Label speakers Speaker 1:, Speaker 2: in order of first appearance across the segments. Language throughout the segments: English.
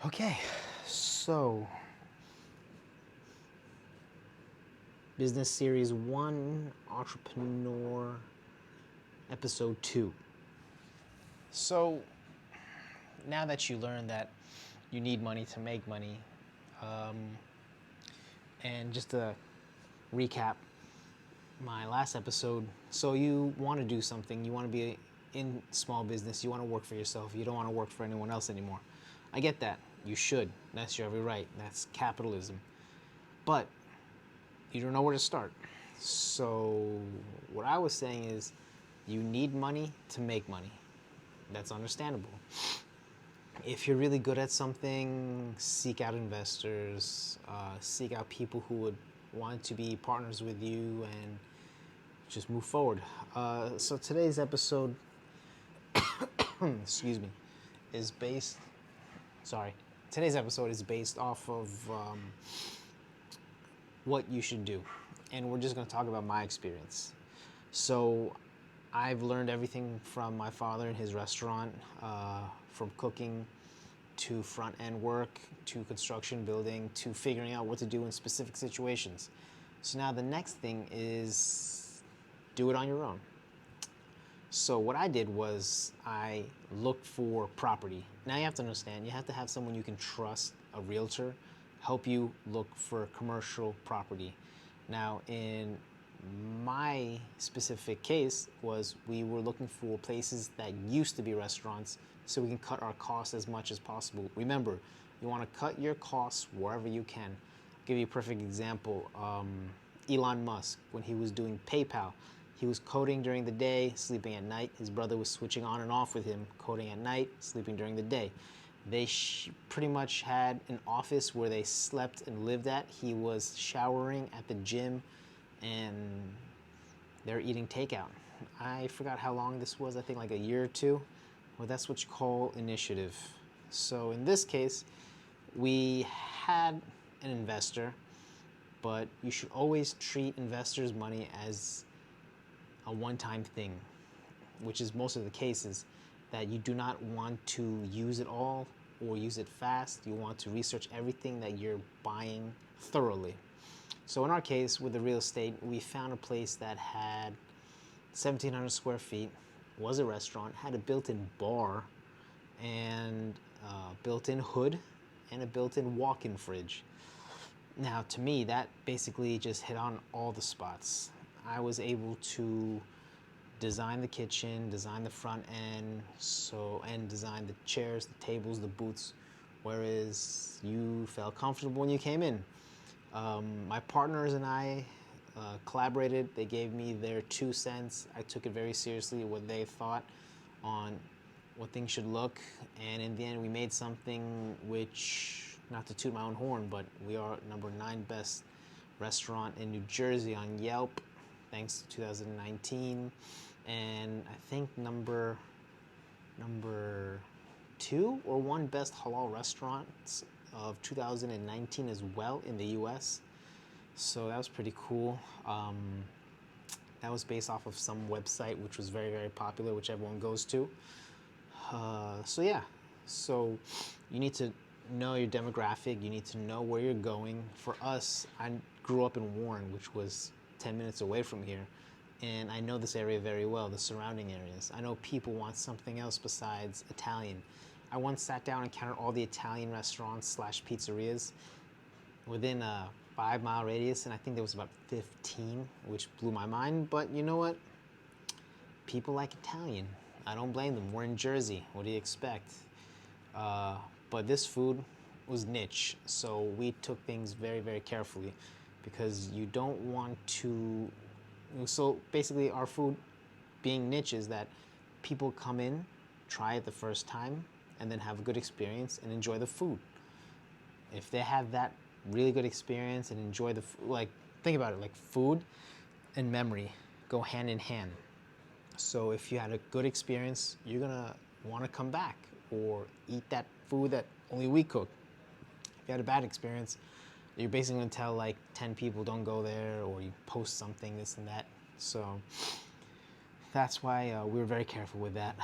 Speaker 1: Okay, so Business Series 1, Entrepreneur, Episode 2. So, now that you learned that you need money to make money, and just to recap my last episode, so you want to do something, you want to be in small business, you want to work for yourself, you don't want to work for anyone else anymore. I get that. You should. That's your every right. That's capitalism. But you don't know where to start. So what I was saying is you need money to make money. That's understandable. If you're really good at something, seek out investors, seek out people who would want to be partners with you and just move forward. So today's episode, excuse me, is based, sorry, today's episode is based off of what you should do. And we're just going to talk about my experience. So I've learned everything from my father in his restaurant, from cooking to front end work, to construction building, to figuring out what to do in specific situations. So now the next thing is do it on your own. So what I did was I looked for property. Now you have to understand, you have to have someone you can trust, a realtor, help you look for commercial property. Now in my specific case was we were looking for places that used to be restaurants so we can cut our costs as much as possible. Remember, you want to cut your costs wherever you can. I'll give you a perfect example. Elon Musk, when he was doing PayPal, he was coding during the day, sleeping at night. His brother was switching on and off with him, coding at night, sleeping during the day. They pretty much had an office where they slept and lived at. He was showering at the gym, and they're eating takeout. I forgot how long this was, I think like a year or two. Well, that's what you call initiative. So in this case, we had an investor, but you should always treat investors' money as a one-time thing, which is most of the cases, that you do not want to use it all or use it fast. You want to research everything that you're buying thoroughly. So in our case, with the real estate, we found a place that had 1,700 square feet, was a restaurant, had a built-in bar, and a built-in hood, and a built-in walk-in fridge. Now, to me, that basically just hit on all the spots. I was able to design the kitchen, design the front end, and design the chairs, the tables, the booths, whereas you felt comfortable when you came in. My partners and I collaborated. They gave me their 2 cents. I took it very seriously, what they thought on what things should look, and in the end we made something which, not to toot my own horn, but we are number 9 best restaurant in New Jersey on Yelp, thanks to 2019, and I think number 2 or 1 best halal restaurants of 2019 as well in the US. So that was pretty cool. That was based off of some website which was very, very popular, which everyone goes to. So yeah, so you need to know your demographic, you need to know where you're going. For us, I grew up in Warren, which was 10 minutes away from here, and I know this area very well, the surrounding areas. I know people want something else besides Italian. I once sat down and counted all the Italian restaurants / pizzerias within a 5-mile radius, and I think there was about 15, which blew my mind. But you know what? People like Italian. I don't blame them. We're in Jersey. What do you expect? But this food was niche, so we took things very, very carefully because you don't want to. So basically, our food being niche is that people come in, try it the first time, and then have a good experience and enjoy the food. If they have that really good experience and enjoy the like, think about it, like food and memory go hand in hand. So if you had a good experience, you're gonna want to come back or eat that food that only we cook. If you had a bad experience, you're basically gonna tell like 10 people don't go there, or you post something, this and that. So that's why we were very careful with that.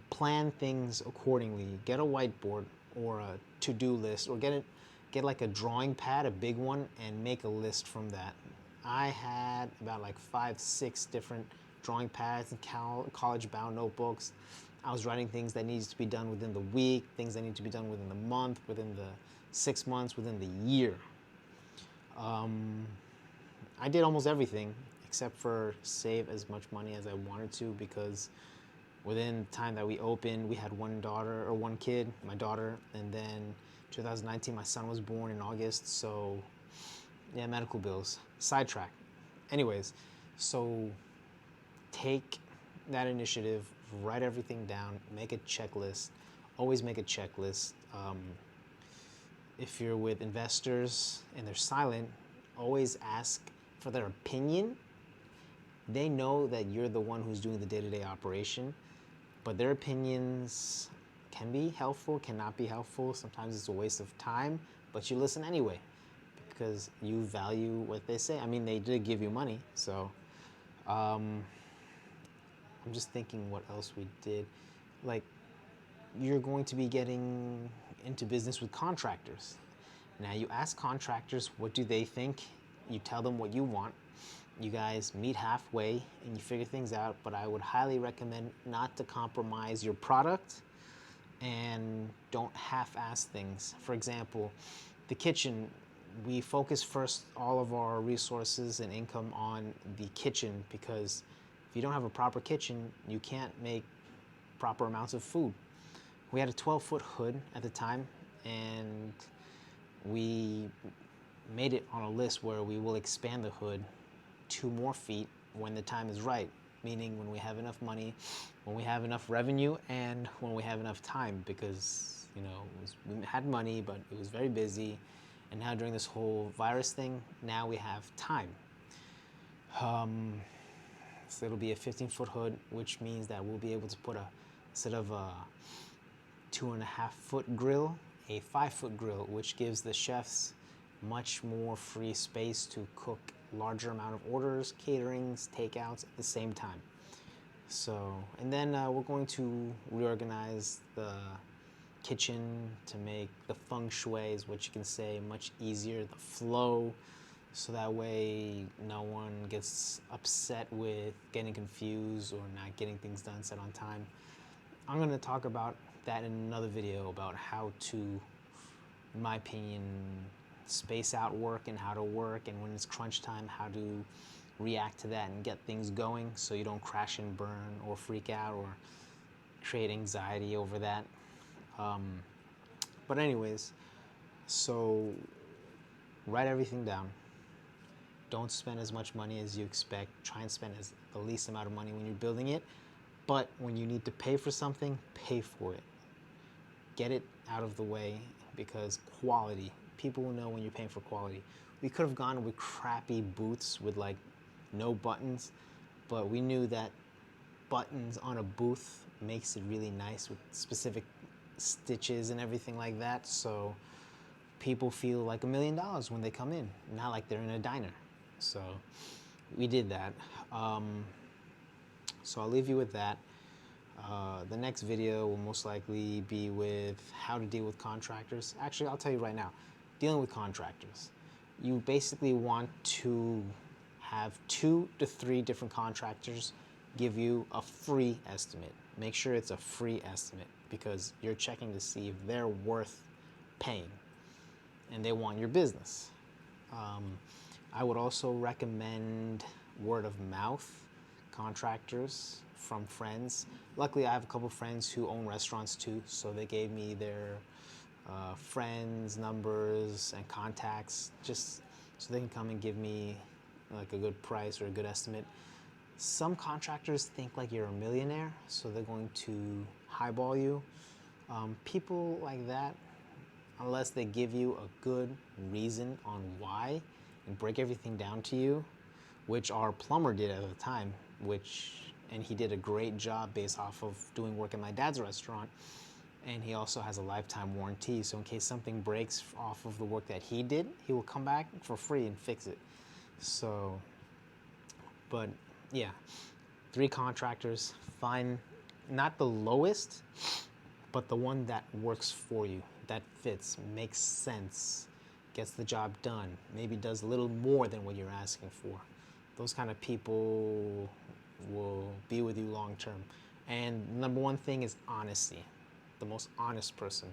Speaker 1: Plan things accordingly. Get a whiteboard. or a to-do list, or get like a drawing pad, a big one, and make a list from that. I had about like 5, 6 different drawing pads and college-bound notebooks. I was writing things that needed to be done within the week, things that need to be done within the month, within the 6 months, within the year. I did almost everything except for save as much money as I wanted to, because within the time that we opened, we had one kid, my daughter, and then 2019, my son was born in August, so yeah, medical bills. Sidetrack. Anyways, so take that initiative, write everything down, make a checklist. Always make a checklist. If you're with investors and they're silent, always ask for their opinion. They know that you're the one who's doing the day-to-day operation, but their opinions can be helpful, cannot be helpful. Sometimes it's a waste of time, but you listen anyway because you value what they say. I mean, they did give you money, so I'm just thinking what else we did. Like, you're going to be getting into business with contractors. Now, you ask contractors, what do they think? You tell them what you want. You guys meet halfway and you figure things out, but I would highly recommend not to compromise your product and don't half-ass things. For example, the kitchen, we focus first all of our resources and income on the kitchen, because if you don't have a proper kitchen, you can't make proper amounts of food. We had a 12-foot hood at the time, and we made it on a list where we will expand the hood 2 more feet when the time is right, meaning when we have enough money, when we have enough revenue, and when we have enough time, because, you know, we had money, but it was very busy. And now during this whole virus thing, now we have time. So it'll be a 15-foot hood, which means that we'll be able to put instead of a 2.5-foot grill, a 5-foot grill, which gives the chefs much more free space to cook larger amount of orders, caterings, takeouts at the same time. So, and then we're going to reorganize the kitchen to make the feng shui, is what you can say, much easier, the flow, so that way no one gets upset with getting confused or not getting things done set on time. I'm going to talk about that in another video, about how to, in my opinion, space out work and how to work, and when it's crunch time, how to react to that and get things going so you don't crash and burn or freak out or create anxiety over that. But anyways, so write everything down. Don't spend as much money as you expect. Try and spend the least amount of money when you're building it. But when you need to pay for something, pay for it. Get it out of the way, because quality. People will know when you're paying for quality. We could have gone with crappy boots with like no buttons, but we knew that buttons on a booth makes it really nice with specific stitches and everything like that. So people feel like $1 million when they come in, not like they're in a diner. So we did that. So I'll leave you with that. The next video will most likely be with how to deal with contractors. Actually, I'll tell you right now, dealing with contractors. You basically want to have 2 to 3 different contractors give you a free estimate. Make sure it's a free estimate, because you're checking to see if they're worth paying and they want your business. I would also recommend word of mouth contractors from friends. Luckily, I have a couple friends who own restaurants too, so they gave me their friends' numbers and contacts, just so they can come and give me like a good price or a good estimate. Some contractors think like you're a millionaire, so they're going to highball you. People like that, unless they give you a good reason on why and break everything down to you, which our plumber did at the time, and he did a great job based off of doing work at my dad's restaurant. And he also has a lifetime warranty, so in case something breaks off of the work that he did, he will come back for free and fix it. So, but yeah, 3 contractors, find not the lowest, but the one that works for you, that fits, makes sense, gets the job done, maybe does a little more than what you're asking for. Those kind of people will be with you long term. And number one thing is honesty. The most honest person,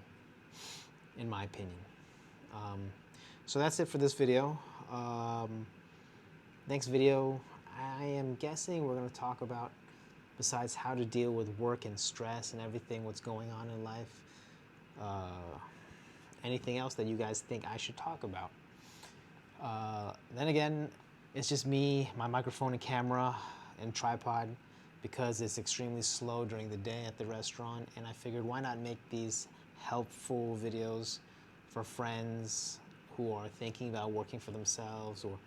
Speaker 1: in my opinion. So that's it for this video. Next video, I am guessing we're going to talk about, besides how to deal with work and stress and everything, what's going on in life, anything else that you guys think I should talk about. Then again, it's just me, my microphone and camera and tripod, because it's extremely slow during the day at the restaurant, and I figured why not make these helpful videos for friends who are thinking about working for themselves or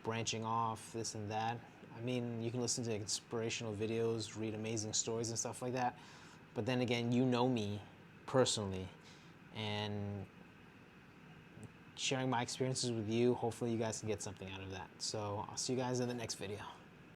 Speaker 1: branching off, this and that. I mean, you can listen to inspirational videos, read amazing stories and stuff like that, but then again, you know me personally, and sharing my experiences with you, hopefully you guys can get something out of that. So I'll see you guys in the next video.